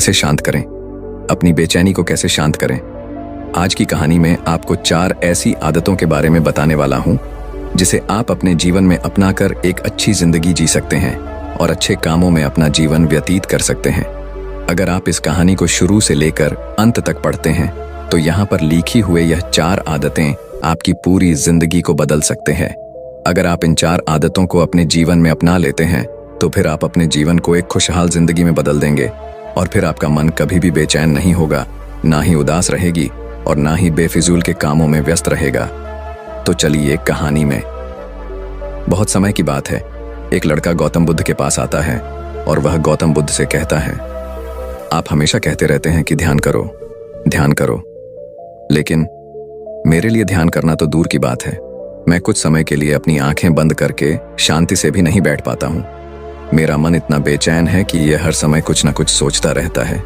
कैसे शांत करें, अपनी बेचैनी को कैसे शांत करें। आज की कहानी में आपको 4 ऐसी आदतों के बारे में बताने वाला हूं जिसे आप अपने जीवन में अपनाकर एक अच्छी जिंदगी जी सकते हैं और अच्छे कामों में अपना जीवन व्यतीत कर सकते हैं। अगर आप इस कहानी को शुरू से लेकर अंत तक पढ़ते हैं तो यहाँ पर लिखी हुए यह 4 आदतें आपकी पूरी जिंदगी को बदल सकते हैं। अगर आप इन 4 आदतों को अपने जीवन में अपना लेते हैं तो फिर आप अपने जीवन को एक खुशहाल जिंदगी में बदल देंगे और फिर आपका मन कभी भी बेचैन नहीं होगा, ना ही उदास रहेगी और ना ही बेफिजूल के कामों में व्यस्त रहेगा। तो चलिए कहानी में। बहुत समय की बात है, एक लड़का गौतम बुद्ध के पास आता है और वह गौतम बुद्ध से कहता है, आप हमेशा कहते रहते हैं कि ध्यान करो, ध्यान करो, लेकिन मेरे लिए ध्यान करना तो दूर की बात है। मैं कुछ समय के लिए अपनी आंखें बंद करके शांति से भी नहीं बैठ पाता हूँ। मेरा मन इतना बेचैन है कि यह हर समय कुछ न कुछ सोचता रहता है।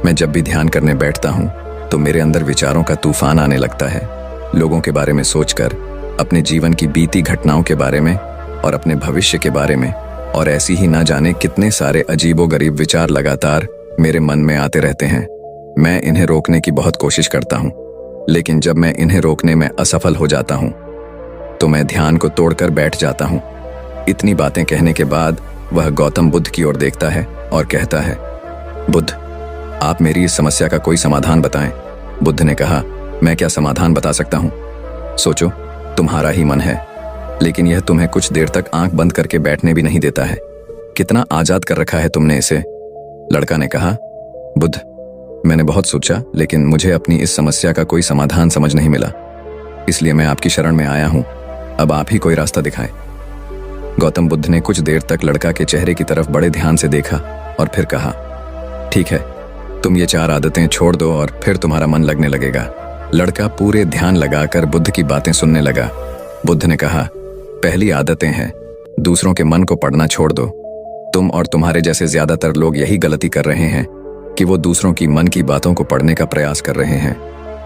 मैं जब भी ध्यान करने बैठता हूँ तो मेरे अंदर विचारों का तूफान आने लगता है, लोगों के बारे में सोचकर, अपने जीवन की बीती घटनाओं के बारे में और अपने भविष्य के बारे में, और ऐसी ही ना जाने कितने सारे अजीबोगरीब विचार लगातार मेरे मन में आते रहते हैं। मैं इन्हें रोकने की बहुत कोशिश करता हूँ, लेकिन जब मैं इन्हें रोकने में असफल हो जाता हूँ तो मैं ध्यान को तोड़कर बैठ जाता हूँ। इतनी बातें कहने के बाद वह गौतम बुद्ध की ओर देखता है और कहता है, बुद्ध, आप मेरी इस समस्या का कोई समाधान बताएं। बुद्ध ने कहा, मैं क्या समाधान बता सकता हूं? सोचो, तुम्हारा ही मन है, लेकिन यह तुम्हें कुछ देर तक आंख बंद करके बैठने भी नहीं देता है। कितना आजाद कर रखा है तुमने इसे। लड़का ने कहा, बुद्ध, मैंने बहुत सोचा, लेकिन मुझे अपनी इस समस्या का कोई समाधान समझ नहीं मिला, इसलिए मैं आपकी शरण में आया हूं। अब आप ही कोई रास्ता दिखाएं। गौतम बुद्ध ने कुछ देर तक लड़का के चेहरे की तरफ बड़े ध्यान से देखा और फिर कहा, ठीक है, तुम ये 4 आदतें छोड़ दो और फिर तुम्हारा मन लगने लगेगा। लड़का पूरे ध्यान लगाकर बुद्ध की बातें सुनने लगा। बुद्ध ने कहा, पहली आदतें हैं, दूसरों के मन को पढ़ना छोड़ दो। तुम और तुम्हारे जैसे ज्यादातर लोग यही गलती कर रहे हैं कि वो दूसरों की मन की बातों को पढ़ने का प्रयास कर रहे हैं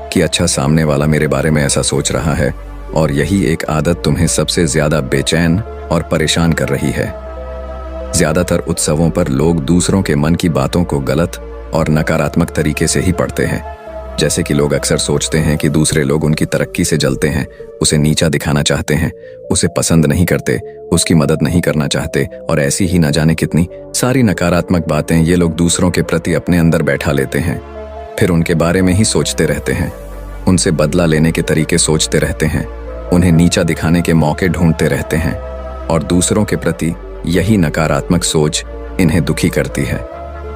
कि अच्छा, सामने वाला मेरे बारे में ऐसा सोच रहा है, और यही एक आदत तुम्हें सबसे ज्यादा बेचैन और परेशान कर रही है। ज्यादातर उत्सवों पर लोग दूसरों के मन की बातों को गलत और नकारात्मक तरीके से ही पढ़ते हैं। जैसे कि लोग अक्सर सोचते हैं कि दूसरे लोग उनकी तरक्की से जलते हैं, उसे नीचा दिखाना चाहते हैं, उसे पसंद नहीं करते, उसकी मदद नहीं करना चाहते, और ऐसी ही ना जाने कितनी सारी नकारात्मक बातें ये लोग दूसरों के प्रति अपने अंदर बैठा लेते हैं। फिर उनके बारे में ही सोचते रहते हैं, उनसे बदला लेने के तरीके सोचते रहते हैं, उन्हें नीचा दिखाने के मौके ढूंढते रहते हैं, और दूसरों के प्रति यही नकारात्मक सोच इन्हें दुखी करती है,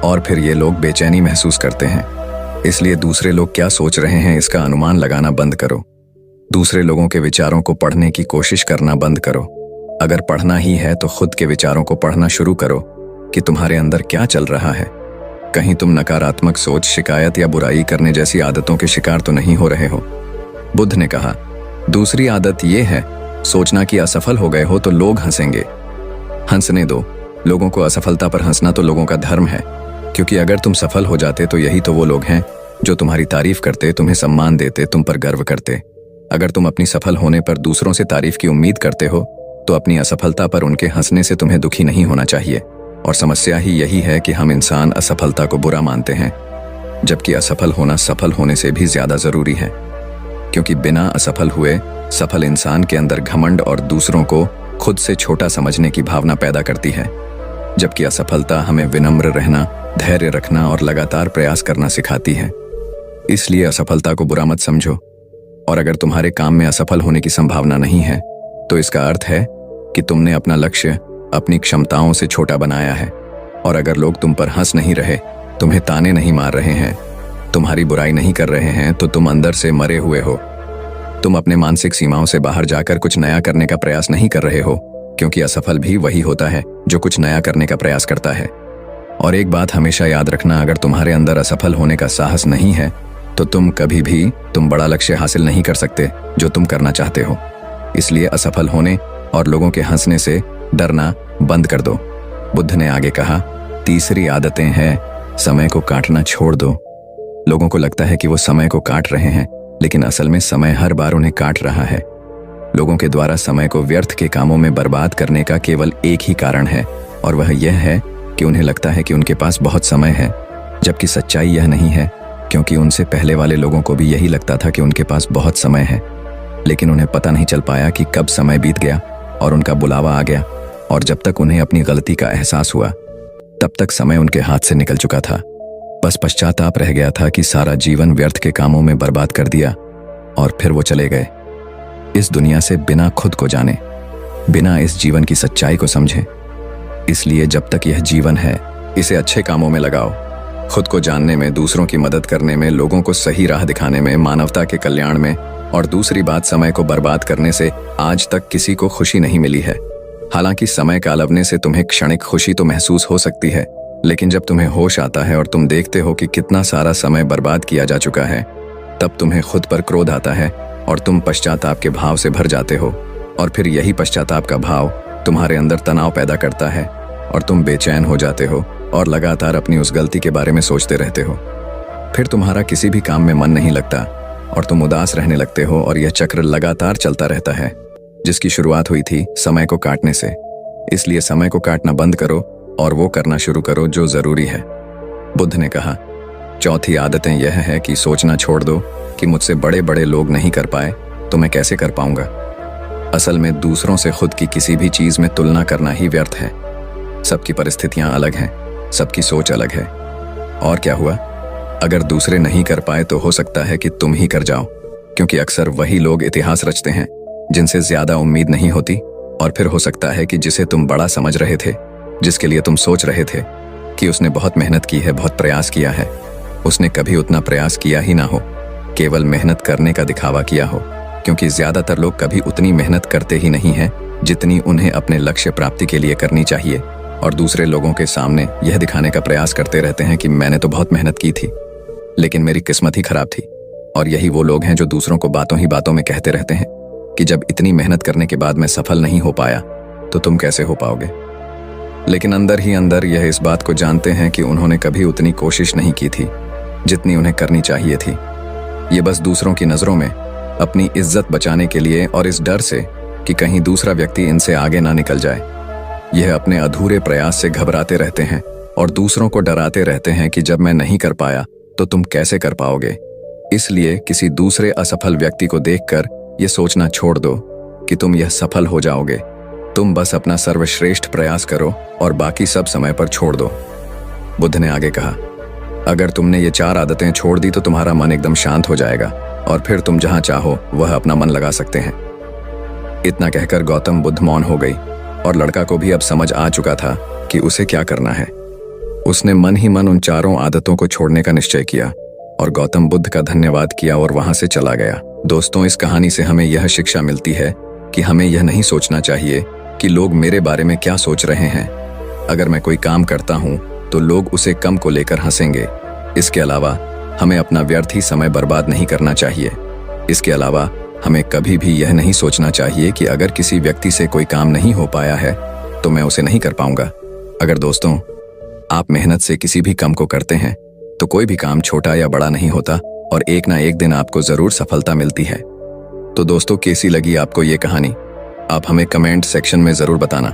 और फिर ये लोग बेचैनी महसूस करते हैं। इसलिए दूसरे लोग क्या सोच रहे हैं इसका अनुमान लगाना बंद करो। दूसरे लोगों के विचारों को पढ़ने की कोशिश करना बंद करो। अगर पढ़ना ही है तो खुद के विचारों को पढ़ना शुरू करो कि तुम्हारे अंदर क्या चल रहा है। कहीं तुम नकारात्मक सोच, शिकायत या बुराई करने जैसी आदतों के शिकार तो नहीं हो रहे हो। बुद्ध ने कहा, दूसरी आदत यह है, सोचना कि असफल हो गए हो तो लोग हंसेंगे। हंसने दो। लोगों को असफलता पर हंसना तो लोगों का धर्म है, क्योंकि अगर तुम सफल हो जाते तो यही तो वो लोग हैं जो तुम्हारी तारीफ करते, तुम्हें सम्मान देते, तुम पर गर्व करते। अगर तुम अपनी सफल होने पर दूसरों से तारीफ की उम्मीद करते हो तो अपनी असफलता पर उनके हंसने से तुम्हें दुखी नहीं होना चाहिए। और समस्या ही यही है कि हम इंसान असफलता को बुरा मानते हैं, जबकि असफल होना सफल होने से भी ज्यादा जरूरी है, क्योंकि बिना असफल हुए सफल इंसान के अंदर घमंड और दूसरों को खुद से छोटा समझने की भावना पैदा करती है, जबकि असफलता हमें विनम्र रहना, धैर्य रखना और लगातार प्रयास करना सिखाती है। इसलिए असफलता को बुरा मत समझो, और अगर तुम्हारे काम में असफल होने की संभावना नहीं है तो इसका अर्थ है कि तुमने अपना लक्ष्य अपनी क्षमताओं से छोटा बनाया है। और अगर लोग तुम पर हंस नहीं रहे, तुम्हें ताने नहीं मार रहे हैं, तुम्हारी बुराई नहीं कर रहे हैं, तो तुम अंदर से मरे हुए हो। तुम अपने मानसिक सीमाओं से बाहर जाकर कुछ नया करने का प्रयास नहीं कर रहे हो, क्योंकि असफल भी वही होता है जो कुछ नया करने का प्रयास करता है। और एक बात हमेशा याद रखना, अगर तुम्हारे अंदर असफल होने का साहस नहीं है तो तुम बड़ा लक्ष्य हासिल नहीं कर सकते जो तुम करना चाहते हो। इसलिए असफल होने और लोगों के हंसने से डरना बंद कर दो। बुद्ध ने आगे कहा, तीसरी आदतें हैं, समय को काटना छोड़ दो। लोगों को लगता है कि वो समय को काट रहे हैं, लेकिन असल में समय हर बार उन्हें काट रहा है। लोगों के द्वारा समय को व्यर्थ के कामों में बर्बाद करने का केवल एक ही कारण है, और वह यह है कि उन्हें लगता है कि उनके पास बहुत समय है। जबकि सच्चाई यह नहीं है, क्योंकि उनसे पहले वाले लोगों को भी यही लगता था कि उनके पास बहुत समय है, लेकिन उन्हें पता नहीं चल पाया कि कब समय बीत गया और उनका बुलावा आ गया, और जब तक उन्हें अपनी गलती का एहसास हुआ तब तक समय उनके हाथ से निकल चुका था। बस पश्चाताप रह गया था कि सारा जीवन व्यर्थ के कामों में बर्बाद कर दिया, और फिर वो चले गए इस दुनिया से बिना खुद को जाने, बिना इस जीवन की सच्चाई को समझे। इसलिए जब तक यह जीवन है, इसे अच्छे कामों में लगाओ, खुद को जानने में, दूसरों की मदद करने में, लोगों को सही राह दिखाने में, मानवता के कल्याण में। और दूसरी बात, समय को बर्बाद करने से आज तक किसी को खुशी नहीं मिली है। हालांकि समय का अलवने से तुम्हें क्षणिक खुशी तो महसूस हो सकती है, लेकिन जब तुम्हें होश आता है और तुम देखते हो कि कितना सारा समय बर्बाद किया जा चुका है, तब तुम्हें खुद पर क्रोध आता है और तुम पश्चाताप के भाव से भर जाते हो। और फिर यही पश्चाताप का भाव तुम्हारे अंदर तनाव पैदा करता है और तुम बेचैन हो जाते हो और लगातार अपनी उस गलती के बारे में सोचते रहते हो। फिर तुम्हारा किसी भी काम में मन नहीं लगता और तुम उदास रहने लगते हो, और यह चक्र लगातार चलता रहता है, जिसकी शुरुआत हुई थी समय को काटने से। इसलिए समय को काटना बंद करो और वो करना शुरू करो जो जरूरी है। बुद्ध ने कहा, चौथी आदतें यह है कि सोचना छोड़ दो कि मुझसे बड़े बड़े लोग नहीं कर पाए तो मैं कैसे कर पाऊंगा। असल में दूसरों से खुद की किसी भी चीज में तुलना करना ही व्यर्थ है। सबकी परिस्थितियां अलग हैं, सबकी सोच अलग है। और क्या हुआ, अगर दूसरे नहीं कर पाए तो हो सकता है कि तुम ही कर जाओ, क्योंकि अक्सर वही लोग इतिहास रचते हैं जिनसे ज्यादा उम्मीद नहीं होती। और फिर हो सकता है कि जिसे तुम बड़ा समझ रहे थे, जिसके लिए तुम सोच रहे थे कि उसने बहुत मेहनत की है, बहुत प्रयास किया है, उसने कभी उतना प्रयास किया ही ना हो, केवल मेहनत करने का दिखावा किया हो। क्योंकि ज्यादातर लोग कभी उतनी मेहनत करते ही नहीं हैं जितनी उन्हें अपने लक्ष्य प्राप्ति के लिए करनी चाहिए, और दूसरे लोगों के सामने यह दिखाने का प्रयास करते रहते हैं कि मैंने तो बहुत मेहनत की थी, लेकिन मेरी किस्मत ही खराब थी। और यही वो लोग हैं जो दूसरों को बातों ही बातों में कहते रहते हैं कि जब इतनी मेहनत करने के बाद मैं सफल नहीं हो पाया तो तुम कैसे हो पाओगे। लेकिन अंदर ही अंदर यह इस बात को जानते हैं कि उन्होंने कभी उतनी कोशिश नहीं की थी जितनी उन्हें करनी चाहिए थी। ये बस दूसरों की नजरों में अपनी इज्जत बचाने के लिए, और इस डर से कि कहीं दूसरा व्यक्ति इनसे आगे ना निकल जाए, यह अपने अधूरे प्रयास से घबराते रहते हैं और दूसरों को डराते रहते हैं कि जब मैं नहीं कर पाया तो तुम कैसे कर पाओगे। इसलिए किसी दूसरे असफल व्यक्ति को देखकर यह सोचना छोड़ दो कि तुम यह सफल हो जाओगे। तुम बस अपना सर्वश्रेष्ठ प्रयास करो और बाकी सब समय पर छोड़ दो। बुद्ध ने आगे कहा, अगर तुमने ये 4 आदतें छोड़ दी तो तुम्हारा मन एकदम शांत हो जाएगा और फिर तुम जहां चाहो वह अपना मन लगा सकते हैं। इतना कहकर गौतम बुद्ध मौन हो गई, और लड़का को भी अब समझ आ चुका था कि उसे क्या करना है। उसने मन ही मन उन 4 आदतों को छोड़ने का निश्चय किया और गौतम बुद्ध का धन्यवाद किया और वहां से चला गया। दोस्तों, इस कहानी से हमें यह शिक्षा मिलती है कि हमें यह नहीं सोचना चाहिए कि लोग मेरे बारे में क्या सोच रहे हैं। अगर मैं कोई काम करता हूं तो लोग उसे कम को लेकर हंसेंगे। इसके अलावा हमें अपना व्यर्थ ही समय बर्बाद नहीं करना चाहिए। इसके अलावा हमें कभी भी यह नहीं सोचना चाहिए कि अगर किसी व्यक्ति से कोई काम नहीं हो पाया है तो मैं उसे नहीं कर पाऊंगा। अगर दोस्तों आप मेहनत से किसी भी काम को करते हैं तो कोई भी काम छोटा या बड़ा नहीं होता, और एक ना एक दिन आपको जरूर सफलता मिलती है। तो दोस्तों, कैसी लगी आपको ये कहानी? आप हमें कमेंट सेक्शन में जरूर बताना।